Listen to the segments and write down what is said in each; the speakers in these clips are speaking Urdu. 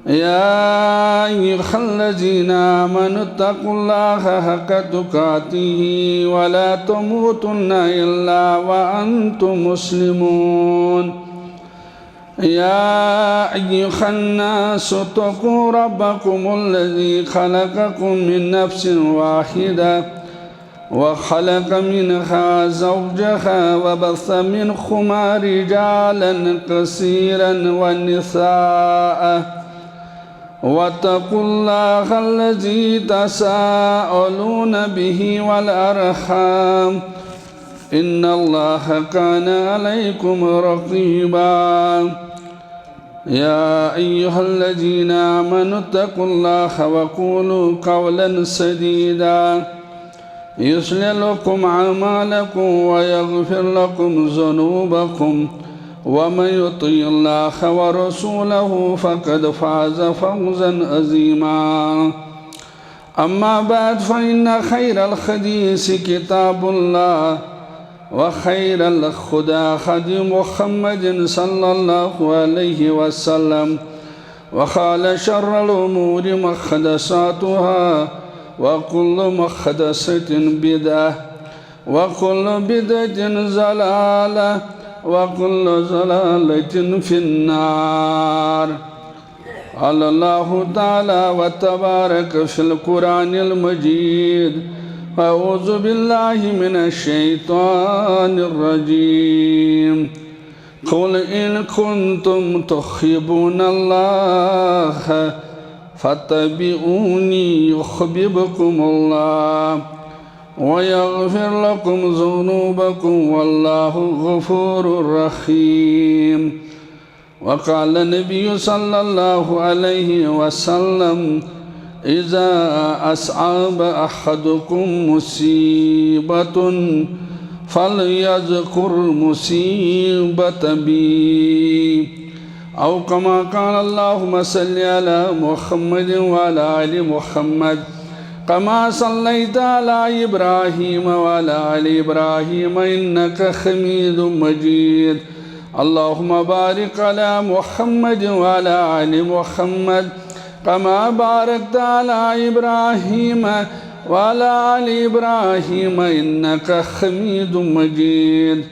يا أيها الذين آمنوا اتقوا الله حق تقاته ولا تموتن إلا وأنتم مسلمون. يا أيها الناس اتقوا ربكم الذي خلقكم من نفس واحدة وخلق منها زوجها وبث منهما رجالا كثيرا ونساء واتقوا الله الذي تساءلون به والأرحام إن الله كان عليكم رقيبا. يا أيها الذين آمنوا اتقوا الله وقولوا قولا سديدا يصلح لكم أعمالكم ويغفر لكم ذنوبكم ومن يطع الله ورسوله فقد فاز فوزا عظيما. أما بعد فإن خير الحديث كتاب الله وخير الهدى هدي محمد صلى الله عليه وسلم وقال شر الأمور محدثاتها وكل محدثة بدعة وكل بدعة ضلالة وكل ضلالة في النار. قال الله تعالى وتبارك في القرآن المجيد: أعوذ بالله من الشيطان الرجيم. قل إن كنتم تحبون الله فاتبعوني يحببكم الله ويغفر لكم ذنوبكم والله غفور رحيم. وقال النبي صلى الله عليه وسلم: إذا أصاب أحدكم مصيبة فليذكر مصيبة بي، أو كما قال: اللهم صل على محمد وعلى آل محمد كما صليت على إبراهيم وعلى آل إبراهيم إنك حميد مجيد. اللهم بارك على محمد وعلى آل محمد كما باركت على إبراهيم وعلى آل إبراهيم إنك حميد مجيد.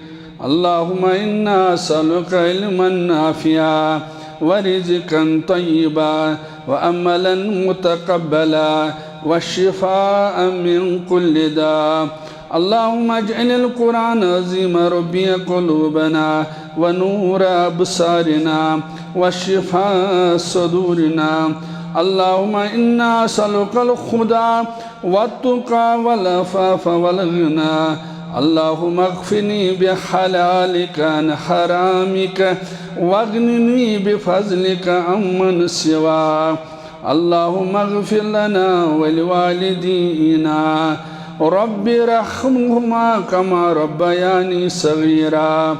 اللهم إنا نسألك علما نافعا ورزقا طيبا وأملا متقبلا والشفاء من كل داء. اللهم اجعل القرآن عظيم ربيع قلوبنا ونور أبصارنا وشفاء صدورنا. اللهم إنا نسألك الهدى والتقى والعفاف والغنى. اللهم اغفني بحلالك عن حرامك واغنني بفضلك عمن سواك. اللهم اغفر لنا ولوالدينا رب ارحمهما كما ربياني صغيرا.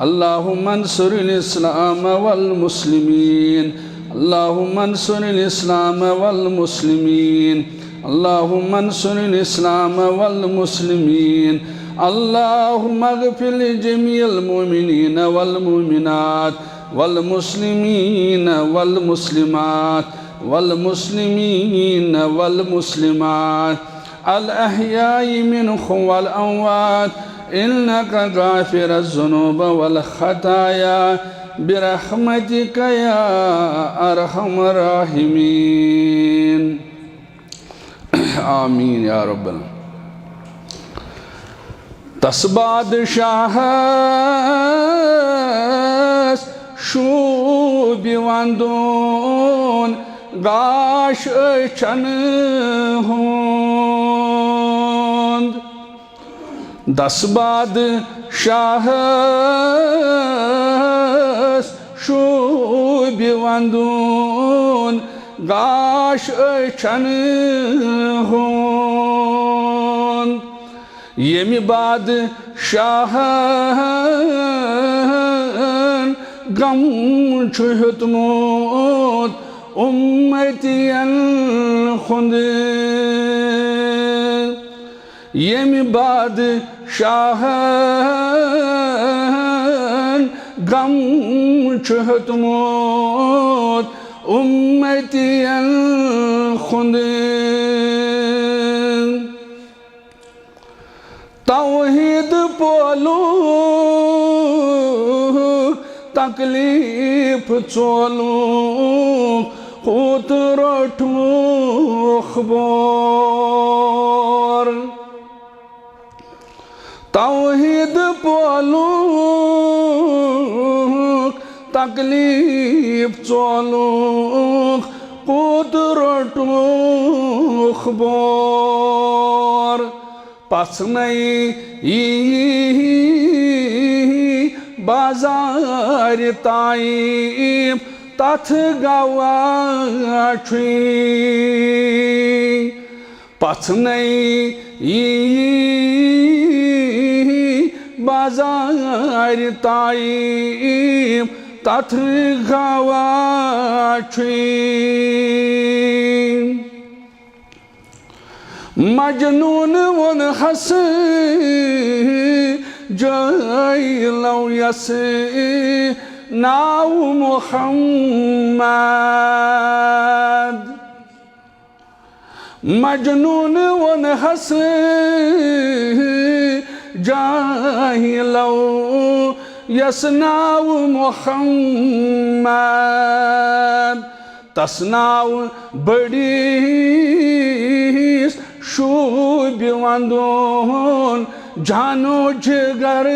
اللهم انصر الإسلام والمسلمين. اللهم انصر الإسلام والمسلمين. اللهم انصر الإسلام والمسلمين. اللهم اغفر لجميع المؤمنين والمؤمنات والمسلمين والمسلمات والمسلمين والمسلمات الأحياء منهم والأموات إنك غافر الذنوب والخطايا برحمتك يا أرحم الراحمين. آمين يا رب العالمين. تسباد شاهس شو بيواندون غاش چنهوند. دسباد شاهس شو بيواندون غاش چنهوند. یمی بعد شاهن غم چهتمود امتیان خونده. یمی بعد شاهن غم چهتمود أمتي الخدر توحید پولو تکلیف چولو خود رٹو خبر توحید پولو تکلیف چولو خود رٹو خبر پس نئی بازار تائیم تتھ گواچھی پس نئی بازار تائیم تتھ گواچھی مجنون ون حس جائی لو یس ناو محمد مجنون ون حس جائی لو یس ناو محمد تسناو بڑی شوب وندون جانو جگر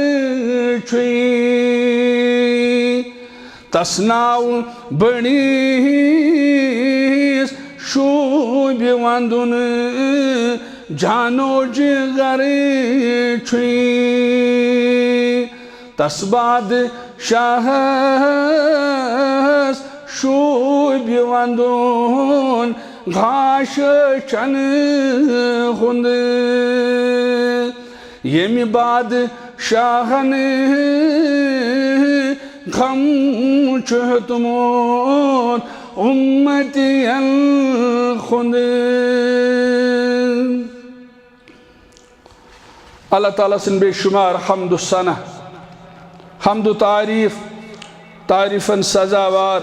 چھوئی تسناو بڑی شوب وندون جانو جگر چھوئی تسباد شاہس شوب وندون گھاش چن ہند یمی بعد شاہن غم چہتمون امتی الخند اللہ تعالیٰ سن بے شمار حمد و ثنا حمد و تعریفاً سزاوار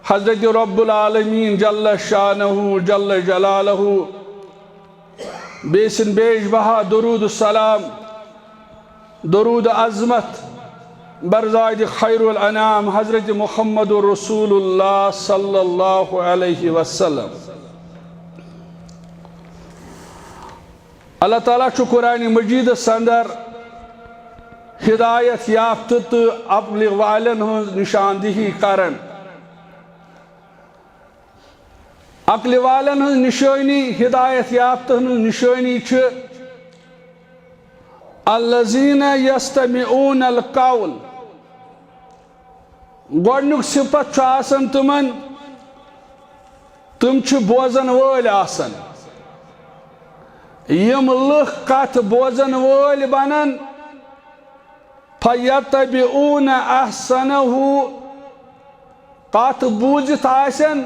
حضرت رب العالمین جل شانہ جل جلالہ بیسن بیش بہا درود السلام درود عظمت برزائد خیر الانام حضرت محمد رسول اللہ صلی اللہ علیہ وسلم اللہ تعالیٰ چھو قرآن مجید سندر ہدایت یافتت ابلغ والن نشاندہی کرن عقل والن ہن نشانی ہدایت یافتن نشانی چھ الذین یستمعون القول گوڑنک صفت چھ آسن تمن تم چھ بوزن وول آسن یم لکھ کت بوزن وول بنن فیتبعون احسنہ کت بوزت آسن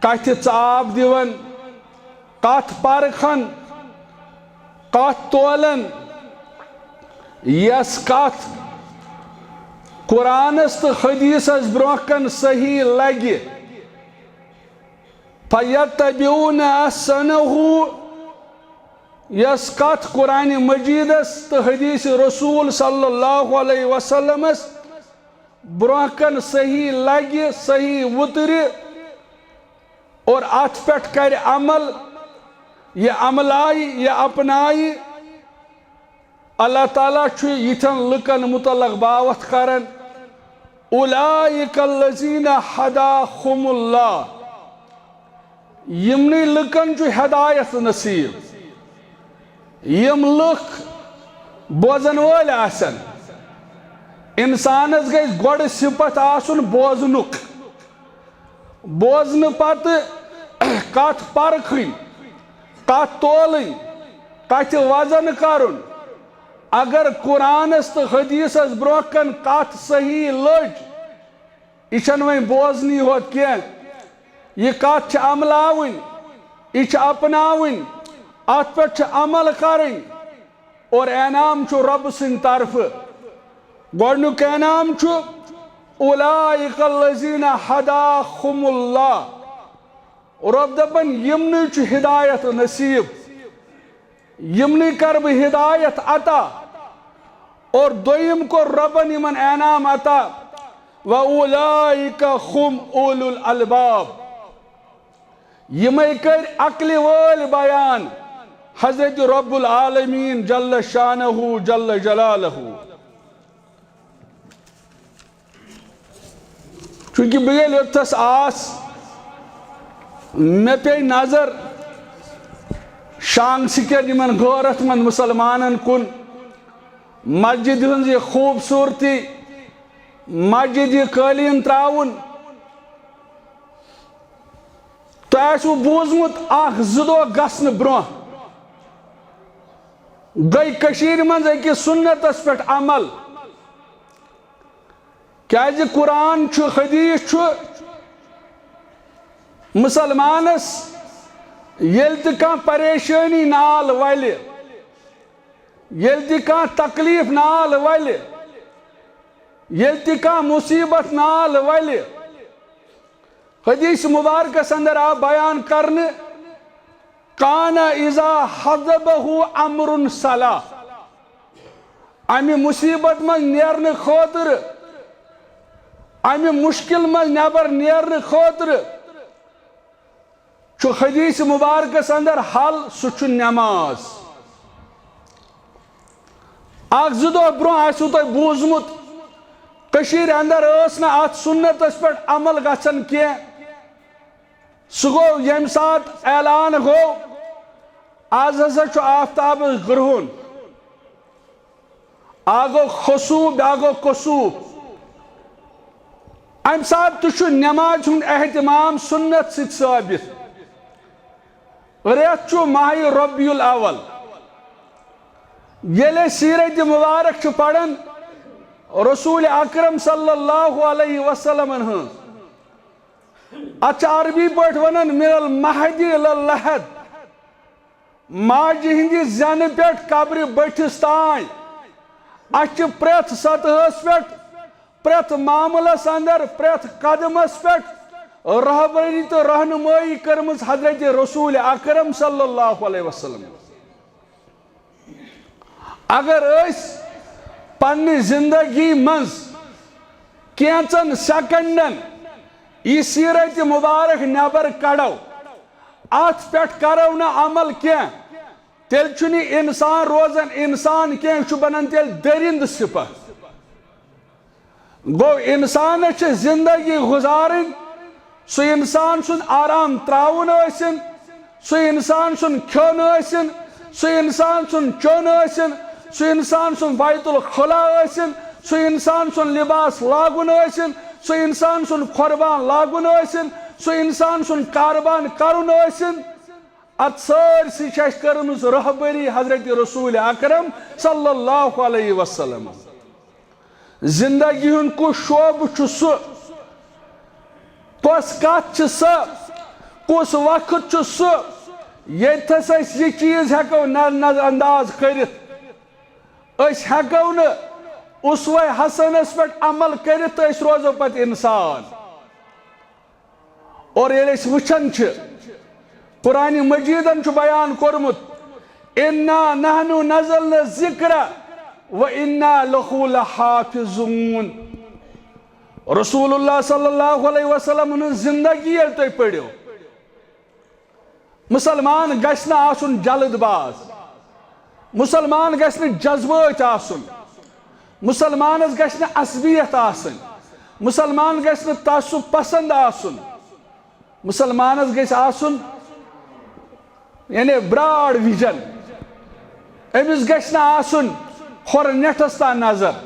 کت ژاب دیون کت پرکھن کت تولن یس کت قرآنس تو حدیث برونکن صحیح لگی فیتبعون احسنہ یس کت قرآن مجیدس تو حدیث رسول صلی اللہ علیہ وسلم برونکن صحیح لگی صحیح وتری اور ات پٹ کر عمل یہ عملائی یہ اپنائی اللہ تعالیٰ چھو یتن لکن متعلق باوت کرن اولئک الذین ہداہم اللہ یمنی لکن چھو ہدایت نصیب یم لکھ بوزن وول آسن انسانس گئی گوڑ صفت آسن بوزنک بوزن پت کت پرکھن کت تولن کت وزن کرن اگر قرآنس تو حدیث برونکن کت صحیح لج یہ وی بوزنی ہوت کی یہ کت عملاون یہ اپناون ات پہ عمل کرن اور انعام چھو رب سن طرف گوڑنک انعام چھو اولئک الذین ہداہم اللہ رب دپن یمنی چھ ہدایت نصیب یمنی کر بہ ہدایت عطا اور دویم کو ربن یمن انعام عطا وَأُولَئِكَ هُمْ أُولُو الْأَلْبَابِ یمے کر عقل وال بیان حضرت رب العالمین جل شانہ جل جلالہ چونکہ بیل اتس آس میں پہ نظر شانگ سکر یمن غورت مند مسلمانن کن مسجد ہنز یہ خوبصورتی مسجد یہ قالین تراؤن تو ایسو بوزمت آخ زدو گسن برو گئی کشیر منز ایک سنت اس پیٹ عمل کیا جی قرآن چھو حدیث چھو مسلمانس یلت کان پریشانی نال والے یلت کان تکلیف نال والے یلت کان مصیبت نال والے حدیث مبارک اندر آپ بیان کرنے کان اذا حضبہ امر صلاح امی مصیبت من نیرن خاطر امی مشکل من نیبر نیرن خاطر چو حدیث مبارک اندر حل سچ نماز اخ زدو برو آسو تو بوزمت کشیر اندر اسنا آت سنت اس پر عمل گچن کیا سگو یم سات اعلان ہو آز ہزا چو آفتاب گرہن آگو خصوب آگو قصوب ام سات تشو نماز ہن احتمام سنت ست ثابت ریت چو ماہی ربی الاول یلے سیرت مبارک چو پڑھن رسول اکرم صلی اللہ علیہ وسلم اچھا عربی پٹ ونن من المہدی للحد ماجی ہندی زین پیٹ قبر بٹھستان اچھ پریت سطحس پیٹ پریت معاملس اندر پریت قدمس پیٹ رہبری تو رہنمائی کرمز حضرت رسول اکرم صلی اللہ علیہ وسلم اگر اس پنی زندگی منز کینچن سیکنڈن یہ سیرت مبارک نبر کڑو آت پیٹ کرو نا عمل کیا تیل چنی انسان روزن انسان کیا چو بنن تیل درند سپا گو انسان چھ زندگی گزارن سو انسان سن آرام تراؤن ایسن سو انسان سن کھون ایسن سو انسان سن چون ایسن سو انسان سن بیت الخلا ایسن سو انسان سن لباس لاگن ایسن سو انسان سن قربان لاگن ایسن سو انسان سن کاربان کرن ایسن ات سر سی چھ کرمز رہبری حضرت رسول اکرم صلی اللہ علیہ وسلم زندگی ہن کو شعب چھ سو کس کت سہ کس وقت چھ سہ یتھس اس یہ چیز ہیکو نظر انداز کرت اس ہیکو نا اسوہ حسنس پہ عمل کرت اس روزو پت انسان اور یہ اس وچھن چھ قرآن مجیدن چھ بیان کرمت انا نحنو نزلنا ذکر و انا لہو لحافظون رسول اللہ صلی اللہ علیہ وسلم نے زندگی تو پڑھو مسلمان گشنا آسن جلد باز مسلمان گشنا جذبات آسن مسلمان گشنا عصبیت آسن مسلمان گشنا تعصب پسند آسن مسلمان گش آسن یعنی براڈ ویژن امس گشنا آسن خور نیٹستا نظر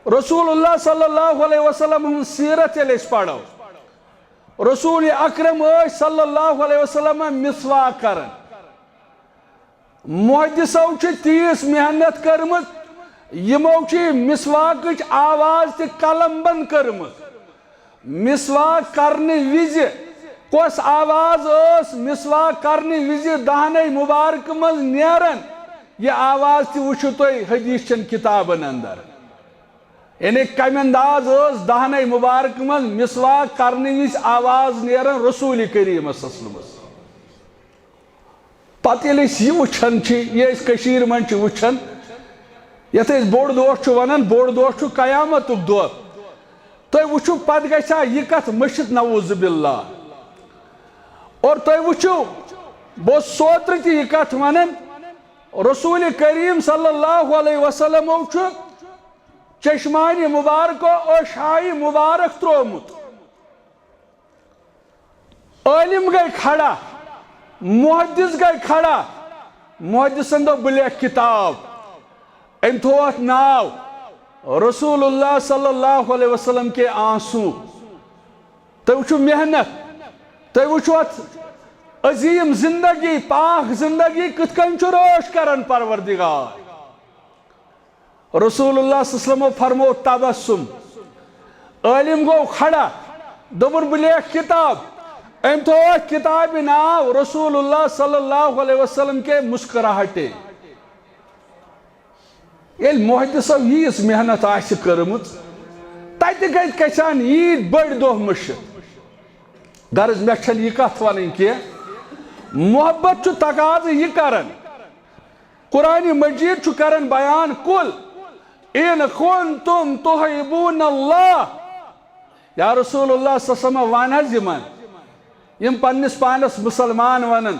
رسول اللہ صلی اللہ علیہ وسلم سیرت یلیش پڑھو رسول اکرم صلی اللہ علیہ وسلم مسواک کرن محدثو چھ تیس محنت کرمت یمو چھ مسواک آواز تی قلم بند کرمت مسواک کرنے وز کس آواز اس مسواک کرنے وز دہنے مبارک مز نیرن یہ آواز تی وچھو تو حدیث چن کتابن اندر یعنی کم انداز دہنے مبارک من مسواک کرنے وز آواز نیران رسول کریم صلی اللہ علیہ وسلم پتہ ییٚلہِ أسۍ یہِ وٕچھان چھِ یہِ أسۍ کٔشیٖرِ منٛز چھِ وٕچھان یتھ أسۍ بوٚڑ دۄہ چھُ ونان بوٚڑ دۄہ چھُ قیامتُک دۄہ تُہۍ وٕچھِو پتہٕ گژھِ ہا یہِ کتھ مٔشِتھ نعوذ باللہ اور تُہۍ وٕچھِو بہٕ اوسُس اوترٕ تہِ یہِ کتھ ونان رسول کریم صلی اللہ علیہ وسلمو چھُ چشمانہِ مبارکو اوشایہِ مبارک ترومُت عٲلِم گٔے کھڑا محدث گئی کھڑا محدثن دو بلیک کتاب ام تھو اتھ ناو رسول اللہ صلی اللہ علیہ وسلم کے آنسو تو وچھو محنت تو وچھو اتھ عظیم زندگی پاک زندگی کت کن چھو روش کرن پروردگار رسول اللہ صلی اللہ علیہ وسلم فرمو تبسم عالم گو کھڑا دوبر بلیک کتاب ام تو کتاب ناو رسول اللہ صلی اللہ علیہ وسلم کے مسکراہٹے یل محدثو ییس محنت آسی کرمت تیت گئی کسان عید بڑ دہ مشت غرض مے چھن یہ کت ونن کی محبت چھ تقاض یہ کرن قرآن مجید چھ کرن بیان کل ان کنتم تحبون اللہ یا رسول اللہ صلی اللہ علیہ وسلم وان حظ یمن یم پنس پانس مسلمان ونن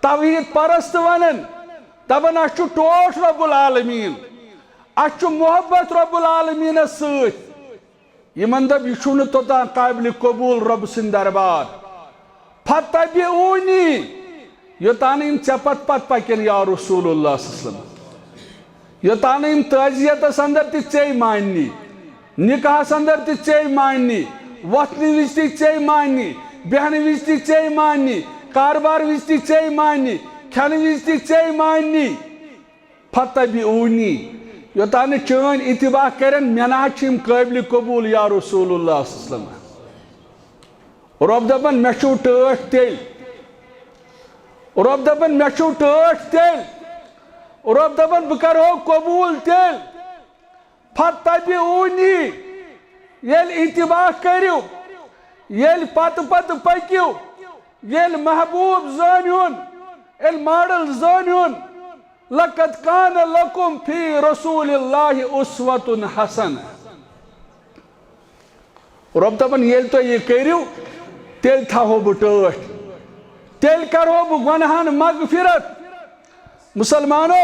توحید پرست ونن دپن اچھو ٹوٹ رب العالمین اچھو محبت رب العالمین ست یمن دب یہ چھو توتان قابل قبول رب سن دربار فتبعونی یوتان یم چپت پت پکن یا رسول اللہ صلی اللہ علیہ وسلم یوتان یم تعزیت اندر تی چی ماننی نکاح اندر تی چی ماننی وطنی وز تی چی ماننی بہن وز تی چی ماننی کاربار وز تی چی ماننی کھن وز تی چی ماننی فتبعونی یوتان چون اتباع کرن منا چھم قابل قبول یا رسول اللہ صلی اللہ علیہ وسلم رب دپن مے چھو ٹٲٹھ تیل رب دپن مے چھو ٹٲٹھ تیل رب دپن بہ کرہو قبول تیل فتبعونی یل اتباع کریو یل پت پت پکیو یل محبوب زانیون یل ماڈل زانیون لقد کان لکم فی رسول اللہ اسوۃ حسنہ رب دپن یل تو یہ کریو تیل تھاہو بہ ٹٲٹھ تیل کرہو بہ گناہن مغفرت مسلمانو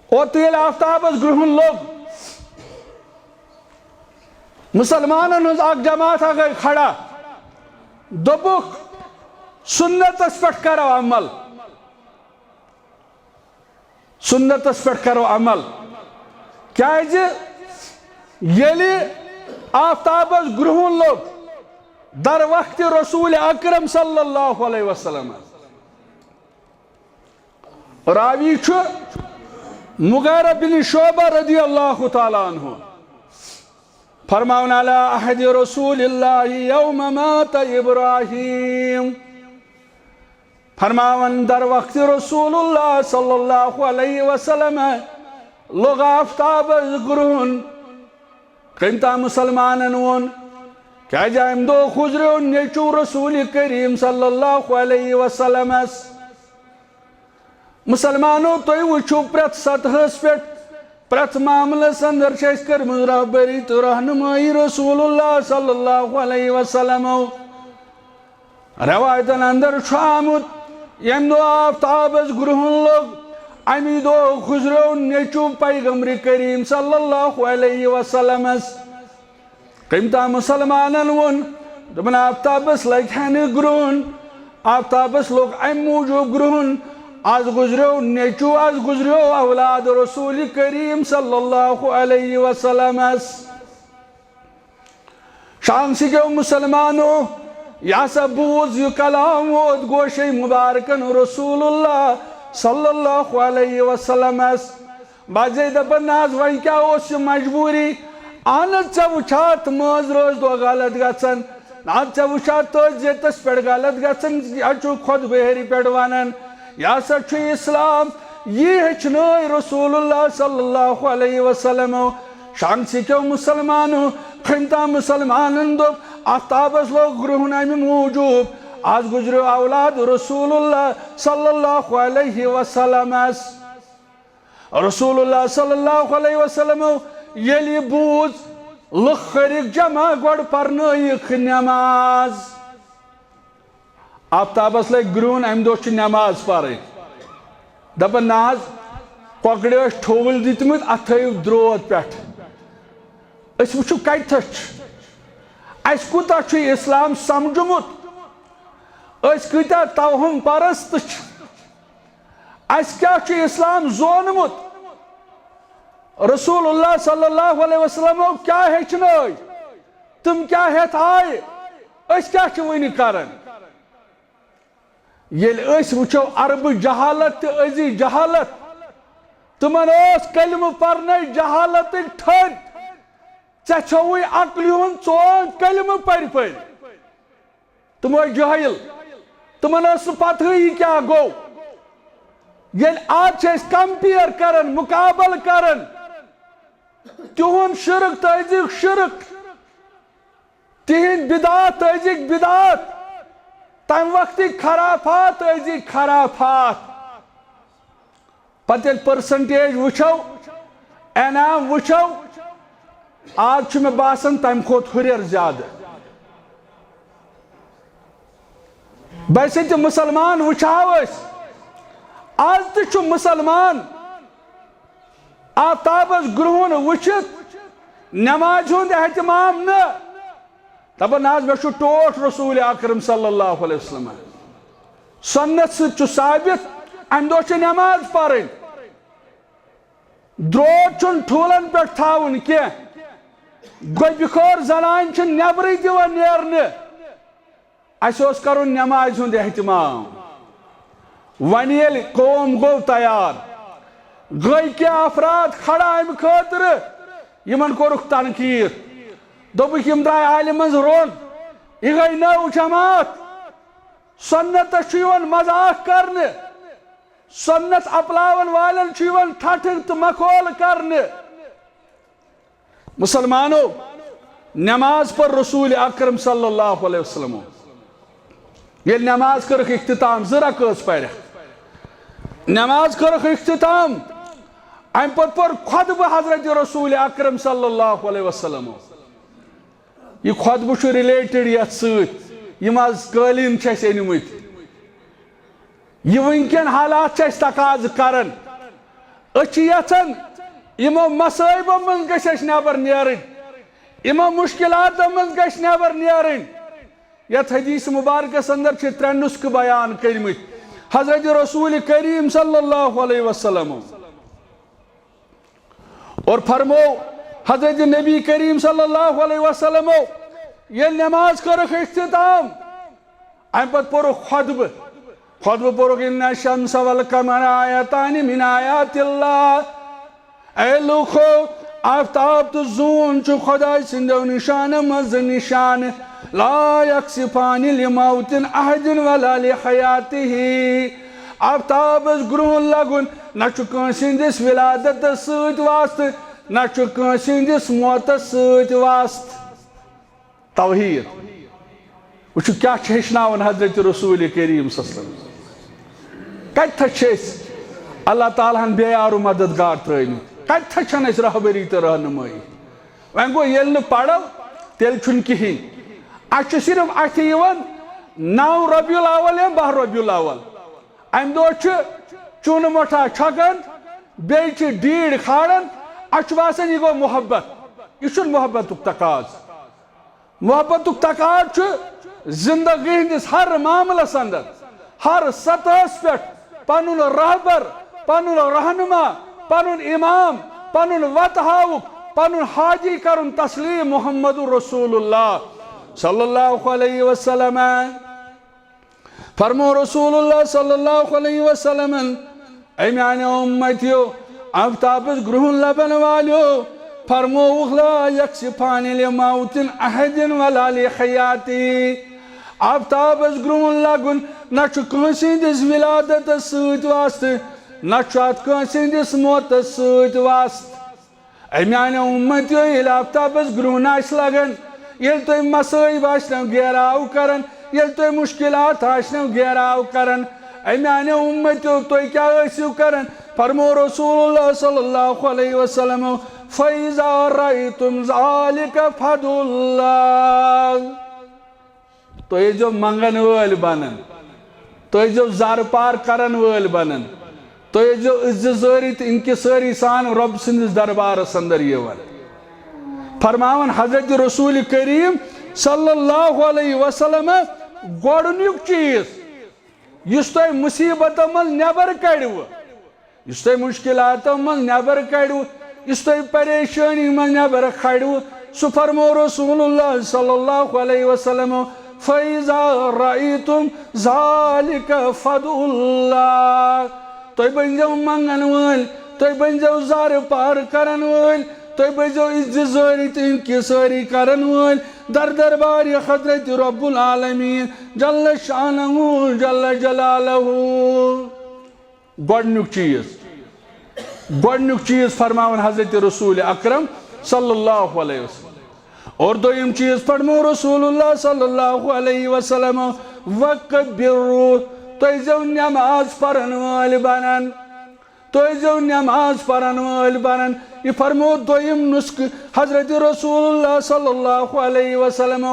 اور تیل آفتابس گرہن لوگ مسلمانن ہز اک جماعت گئی کھڑا دوپک سنتس پہ کرو عمل سنتس پہ کرو عمل کیازِ ییٚلہِ آفتابس گرہن لوگ در وقت رسول اکرم صلی اللہ علیہ وسلم راوی چھُ مغیرہ بن شعبہ رضی اللہ تعالیٰ عنہ فرماؤن علی عہد رسول اللہ یوم مات ابراہیم فرماؤن در وقت رسول اللہ صلی اللہ علیہ وسلم لوگ آفتاب گرہن کمتا مسلمانن ون کیا جائم دو خزرون نیچو رسول کریم صلی اللہ علیہ وسلم مسلمانوں توی وچھو پرت سطحس پیٹ پرت معاملہ اندر چھس کرمز رہبری تو رہنمائی رسول اللہ صلی اللہ علیہ وسلم روایتن اندر چھو آمد یم دو آفتابس گرہن لوگ امی دو خزرون نیچو پیغمبر کریم صلی اللہ علیہ وسلم قیمتا مسلمانن ون دبن آفتابس لگ ہن گرہن آفتابس لوگ ام موجود گرہن آز گزریو نیچو آز گزریو اولاد رسول کریم صلی اللہ علیہ وسلم شان سکیو مسلمانو یا سب بوز یو کلام وود گوشی مبارکن رسول اللہ صلی اللہ علیہ وسلم باجی دپن ناز وائن کیا اس مجبوری آنت چا وچھات موز روز دو غالت گچن آنت چا وچھات تو جیتس پیڑ غالت گچن اچھو خود بہری پیڑوانن یا سا چھو اسلام یہ ہچنائی رسول اللہ صلی اللہ علیہ وسلم شانسی کیوں مسلمانو خنتا مسلمانن دو آفتابس لوگ گرہن امی موجود آج گزرو اولاد رسول اللہ صلی اللہ علیہ وسلم رسول اللہ صلی اللہ علیہ وسلم یلی بوز لخرک جمع گوڑ پرنائک نماز آفتابس لگ گرہن امی دو چھ نماز پارے دپن ناز کۄکرِ ٲسۍ ٹھوٗل دِتمٕتۍ اَتھ تھٲیِو درٛوت پٮ۪ٹھ أسۍ وٕچھو کَتٮ۪تھ چھِ اَسہِ کوٗتاہ چھُ اِسلام سمجھمُت أسۍ کۭتیاہ توہم پرست چھِ اَسہِ کیٛاہ چھُ اِسلام زونمُت رسول اللہ صلی اللہ علیہ وسلم کیٛاہ ہیٚچھنٲے تِم کیٛاہ ہٮ۪تھ آیہِ أسۍ کیٛاہ چھِ وٕنہِ کران ییٚلہِ أسۍ وٕچھو عربہٕ جہالت تہٕ أزی جہالت تِمن ٲس کلمہٕ پرنَے جہالتٕکۍ ٹھٔرۍ ژےٚ چھوٕے عقلہِ ہُنٛد ژوٗنٛٹھ کلمہٕ پٔرۍ تِم ٲسۍ جٲہِل تِمن ٲس نہٕ پتہٕے یہِ کیٛاہ گوٚو ییٚلہِ آز چھِ أسۍ کمپیر کران مُقابل کران تِہُنٛد شرک تہٕ أزیُک شرک تِہنٛدۍ بدعات تہٕ أزِکۍ بدعات تمہِ وقتٕکۍ خرافات تہٕ أزِکۍ خرافات پتہٕ ییٚلہِ پٔرسنٹیج وٕچھو انعام وٕچھو آز چھُ مےٚ باسان تمہِ کھۄتہٕ ہُرٮ۪ر زیادٕ بسہِ تہِ مُسلمان وٕچھہاو أسۍ آز تہِ چھُ مُسلمان آفتابس گرہُن وٕچھِتھ نمازِ ہُنٛد احتمام نہٕ دپان آز مےٚ چھُ ٹوٹھ رسول اکرم صلی اللہ علیہ وسلم سنت سۭتۍ چھُ ثابت امہِ دۄہ چھِ نماز پرٕنۍ درٛوت چھُنہٕ ٹھوٗلن پٮ۪ٹھ تھاوُن کینٛہہ گۄبہِ خور زنانہِ چھِ نٮ۪برٕے دِوان نیرنہٕ اَسہِ اوس کرُن نمازِ ہُنٛد احتمام وۄنۍ ییٚلہِ قوم گوٚو تیار گٔے کینٛہہ افراد کھڑا امہِ خٲطرٕ یِمن کوٚرُکھ تنقیٖد دوٚپُکھ یِم درٛاے عالہِ منٛز روٚن یہِ گٔے نٔو جماعت سنتس چھُ یِوان مذاق کرنہٕ سنت اپناون والٮ۪ن چھُ یِوان ٹھٹھٕ تہٕ مخول کرنہٕ مسلمانو نماز پر رسول اکرم صلی اللہ علیہ وسلم ییٚلہِ نماز کٔرٕکھ اختتام زٕ رکٲژ پرٮ۪کھ نماز کٔرٕکھ اختتام امہِ پتہٕ پوٚر خۄطبہٕ حضرت رسول اکرم صلی اللہ علیہ وسلم یہ خطبہ چھُ رِلیٹڈ یتھ سۭتۍ یِم آز قٲلیٖن چھِ اَسہِ أنۍمٕتۍ یہِ وٕنکٮ۪ن حالات چھِ اَسہِ تقاضہٕ کران أسۍ چھِ یژھان یِمو مصٲیبو منٛز گژھِ اَسہِ نٮ۪بر نیرٕنۍ یِمو مُشکِلاتو منٛز گژھِ نٮ۪بر نیرٕنۍ یتھ حدیث مبارکس اندر چھِ 3 نسخہٕ بیان کٔرمٕتۍ حضرت رسول کریم صلی اللہ علیہ وسلم اور فرمو حضرت نبی کریم صلی اللہ علیہ وسلم ییٚلہِ نماز کٔرٕکھ اختتام امہِ پتہٕ پوٚرُکھ خطبہٕ پوٚرُکھ اِنَّ الشَّمْسَ وَالْقَمَرَ آیَتَانِ مِنْ آیاتِ اللہ اے لوٗکھو آفتاب تہٕ زوٗن چھُ خۄداے سٕنٛدیو نِشانو منٛزٕ نِشانہٕ لا یَکسِفانِ لِمَوتٍ اَحَدٍ وَلا لِحَیاتِهِ آفتابس گرہُن لگُن نہ چھُ کٲنٛسہِ ہٕنٛدِس وِلادتس سۭتۍ واسطہٕ نہ چھُ کٲنٛسہِ ہٕنٛدِس موتس سۭتۍ واسطہٕ توحیٖد وٕچھِو کیٛاہ چھِ ہیٚچھناوان حضرت رسول کریم صلی اللہ علیہ وسلم کتٮ۪تھ چھِ أسۍ اللہ تعالیٰ ہن بے یارو مددگار ترٛٲیمٕتۍ کتٮ۪تھ چھَنہٕ اَسہِ رہبری تہٕ رہنمٲیی وۄنۍ گوٚو ییٚلہِ نہٕ پرو تیٚلہِ چھُنہٕ کِہیٖنۍ اَسہِ چھُ صرف اَتھِ یِوان 9 ربیع الاول یا 10 ربیع الاول امہِ دۄہ چھُ چوٗنہٕ مۄٹھا چھکان بیٚیہِ چھِ ڈیٖڈ کھالان اَسہِ چھُ باسان یہِ گوٚو محبت یہِ چھُنہٕ محبتُک تقاضہٕ محبتُک تقاضہٕ چھُ زندگی ہٕنٛدِس ہر معاملس اندر ہر سطحس پٮ۪ٹھ پنُن رہبر پنُن رہنما پنُن امام پنُن وتہٕ ہاوُک پنُن حاجی کرُن تسلیٖم محمد رسول اللہ صلی اللہ علیہ وسلم فرمو رسول اللہ صلی اللہ علیہ وسلم اے میانہِ اُمتیو آفتابس گرہُن لبن والیو فرمووُکھ لا یکسفان لموتٍ احدٍ ولا لحیاتِهِ آفتابس گرہُن لگُن نہ چھُ کٲنٛسہِ ہٕنٛدِس ولادتس سۭتۍ واسطہٕ نچات کنسندس موت سوت واست امیان امتیو یل آفتابس گرون آس لگن یل تو مسائب آسنو گیراو کرن یل تو مشکلات آسنو گیراو کرن امیان امتیو تو کیا ایسیو کرن فرمو رسول اللہ صلی اللہ علیہ وسلم فَإِذَا رَأَيْتُمْ ذَلِكَ فَادْعُوا اللَّهَ تو یہ جو منگن وول بنن تو یہ جو زار پار کرن وول بنن تو یہ جو عزت انکساری سان رب سندس دربار اندر یوان فرماون حضرت رسول کریم صلی اللہ علیہ وسلم گوڑنیک چیز یس تو مصیبت من نبر کڑو یس تو مشکلات من نبر کڑو یس تو پریشانی من نبر کڑو سو فرمو رسول اللہ صلی اللہ علیہ وسلم فَإِذَا رَأَيْتُمْ ذَلِكَ فَادْعُوا اللَّهَ تو بنجو منگن وول تو بنجو زار پار کرن وول تو بنجو عزت انکساری کرن وول در دربار حضرت رب العالمین جل شانہ جل جلالہ گوڑنیک چیز فرماون حضرت رسول اکرم صلی اللہ علیہ وسلم اور دویم چیز فرمو رسول اللہ صلی اللہ علیہ وسلم وَقَبِّرُوا تو جو نماز پڑھن وال بنن تو جو نماز پڑھن وال بنن یہ فرمو دویم نسخ حضرت رسول اللہ صلی اللہ علیہ وسلم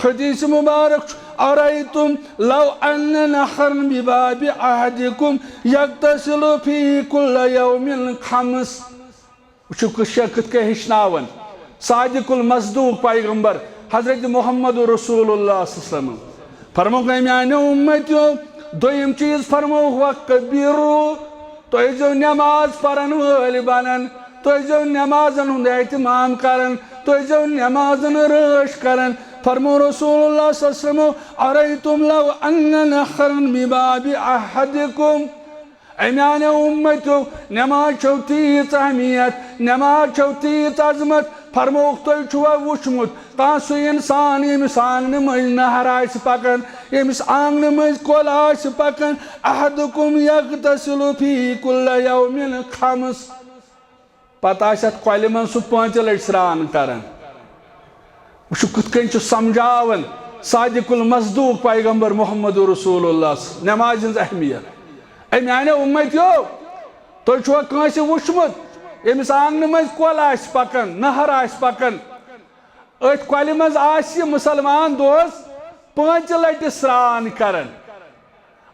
حدیث مبارک ارائیتم لو ان نحرن بباب احدکم یغتسل فی کل یوم خمس وچھو شکت کے ہشناون صادق المصدوق پیغمبر حضرت محمد رسول اللہ صلی اللہ علیہ وسلم فرمو کہ میانے امتیو دویم چیز فرمو وَقَبِّرُوا تو جو نماز پڑھن وول بنن تو جو نمازن ہند اہتمام کرن تو جو نمازن رش کرن فرمو رسول اللہ صلی اللہ علیہ وسلم ارائیتم لو ان نحرن بباب احدکم امیان امتو نماز چھو تیت اہمیت نماز چھو تیت عظمت فرموک تو چھوا وچمت تاسو انسان یمس آنگن مز نہر آس پکن یمس آنگن مز کول آس پکن احدکم یغتسل فی کل یوم خمس پتہ آسیت کول من سو 5 لٹ سران کرن وچھو کت کن چھ سمجھاون صادق المصدوق پیغمبر محمد رسول اللہ نماز ہنز اہمیت اے میانے امتیو تو چھوا کانسی وچمت یمس آنگن مز کول آس پکن نہر آس پکن ات کول مز آسی مسلمان دوس 5 لٹ سران کرن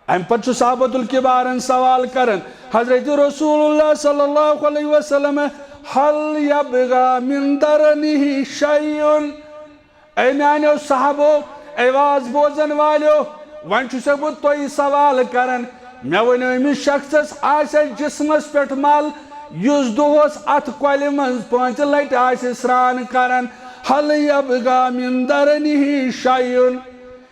ام پتہ صحابۃ الکبارن سوال کرن حضرت رسول اللہ صلی اللہ علیہ وسلم حل یبغى من درنہ شیء اے میانیو صحابو اے واز بوزن والیو ون چھُ سا بہٕ تۄہہِ سوال کرن مےٚ ؤنِو أمِس شخصس آسہِ جسمس پٮ۪ٹھ مل یُس دۄہس اتھ کۄلہِ منٛز 5 لٹہِ آسہِ سران کرن حل یبغى من درنہ شیء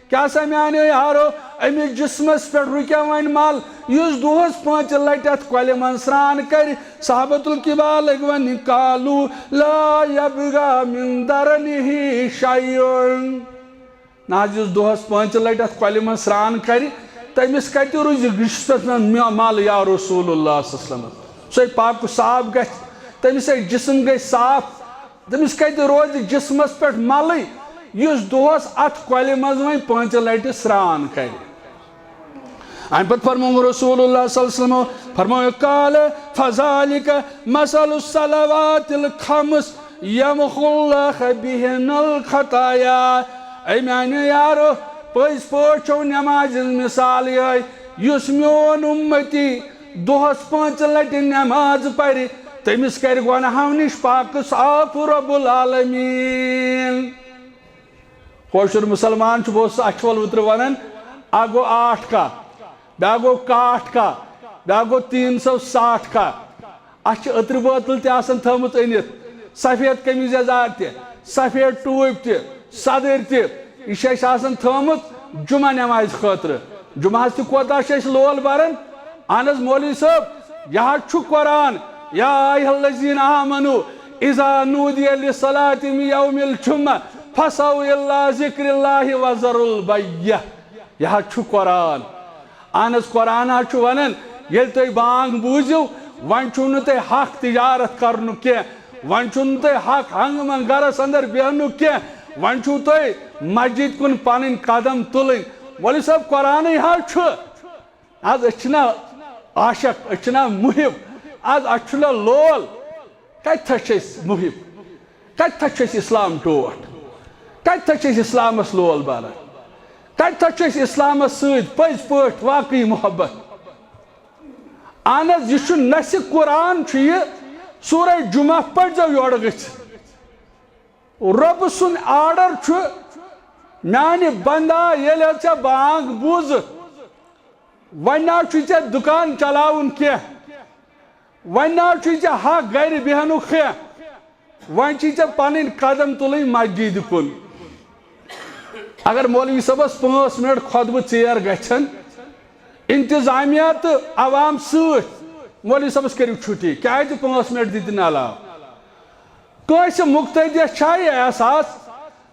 کیا سا میانیو یارو أمِس جسمس پٮ۪ٹھ رُکیا وۄنۍ مل یُس دۄہس 5 لٹہِ اتھ کۄلہِ منٛز سران کرِ صحابۃ الکبار لٔگۍ وننہِ قالوا لا یبغى من درنہ شیء نہ حظ یُس دۄہس 5 لٹہِ اتھ کۄلہِ منٛز سران کرِ تٔمِس کتہِ روزِ گشتس منٛز مل یا رسول اللہ صلی اللہ علیہ وسلم سُے پاک صاف گژھِ تٔمِس جسم گژھِ صاف تٔمِس کتہِ روزِ جسمس پٮ۪ٹھ ملٕے یُس دۄہس اتھ کۄلہِ منٛز وۄنۍ 5 لٹہِ سران کرِ امہِ پتہٕ فرمو رسول اللہ صلی اللہ علیہ وسلم فرموو قال فذلك مثل الصلوات الخمس یمحو اللہ بہن الخطایا اے میانیو یارو پٔزۍ پٲٹھۍ چھو نماز ہٕنٛز مثال یِہوٚے یُس میون اُمتی دۄہس 5 لٹہِ نماز پرِ تٔمِس کرِ گۄناہو نِش پاک صاف رب العالمیٖن کٲشُر مُسلمان چھُ بہٕ اوسُس اچھول اوترٕ ونان اکھ گوٚو 8 کا بیٛاکھ گوٚو 61 کا بیٛاکھ گوٚو 360 کا اتھ چھِ أترٕ بٲتل تہِ آسان تھٲومٕژ أنِتھ سفید قمیٖض یزار تہِ سفید ٹوٗپۍ تہِ صدٕرۍ تہِ یہ چھِ اَسہِ آسان تھٲومٕژ جمعہ نمازِ خٲطرٕ جمعہس تہِ کوتاہ چھِ أسۍ لول بران اہن حظ مولوی صٲب یہِ حظ چھُ قرآن یا ایھا الذین آمنوا اذا نودی للصلاۃ من یوم الجمعہ فسعوا الی ذکر اللہ وذروا البیع یہ حظ چھُ قرآن اہن حظ قرآن حظ چھُ ونان یل تُہۍ بانگ بوٗزِو وۄنۍ چھُو نہٕ تۄہہِ حق تجارت کرنُک کینٛہہ وۄنۍ چھُو نہٕ تۄہہِ حق ہنٛگہٕ منٛگہٕ گرس انٛدر بیٚہنُک کینٛہہ وۄنۍ چھُو تۄہہِ مسجد کُن پنٕنۍ قدم تُلٕنۍ مولوی صٲب قرآنٕے حظ چھُ آز أسۍ چھِنا عاشق أسۍ چھِنا محب آز اَسہِ چھُنا لول کتھس چھِ أسۍ محب کتھس چھِ أسۍ اسلام ٹوٹھ کتھس چھِ أسۍ اسلامس لول باران کتھس چھِ أسۍ اسلامس سۭتۍ پٔزۍ پٲٹھۍ واقعی محبت اہن حظ یہ چھُ نسہِ قرآن چھُ یہِ سورہ جمعہ پٔرۍزیو یورٕ گٔژھِتھ رۄبہٕ سُنٛد آرڈر چھُ میانہِ بندا ییٚلہِ ژےٚ بانگ بوٗزٕتھ وۄنۍ نہ چھُے ژےٚ دُکان چلاوُن کینٛہہ وۄنۍ نہ چھُے ژےٚ حق گرِ بیٚہنُک کینٛہہ وۄنۍ چھِی ژےٚ پنٕنۍ قدم تُلٕنۍ مسجد کُن اگر مولوی صٲبس 5 منٹ خۄطبہٕ ژیر گژھن انتظامیہ تہٕ عوام سۭتۍ مولوی صٲبس کٔرِو چھُٹی کیٛازِ 5 منٹ دِتِنۍ علاوٕ کٲنٛسہِ مُقتدِیس چھا یہِ احساس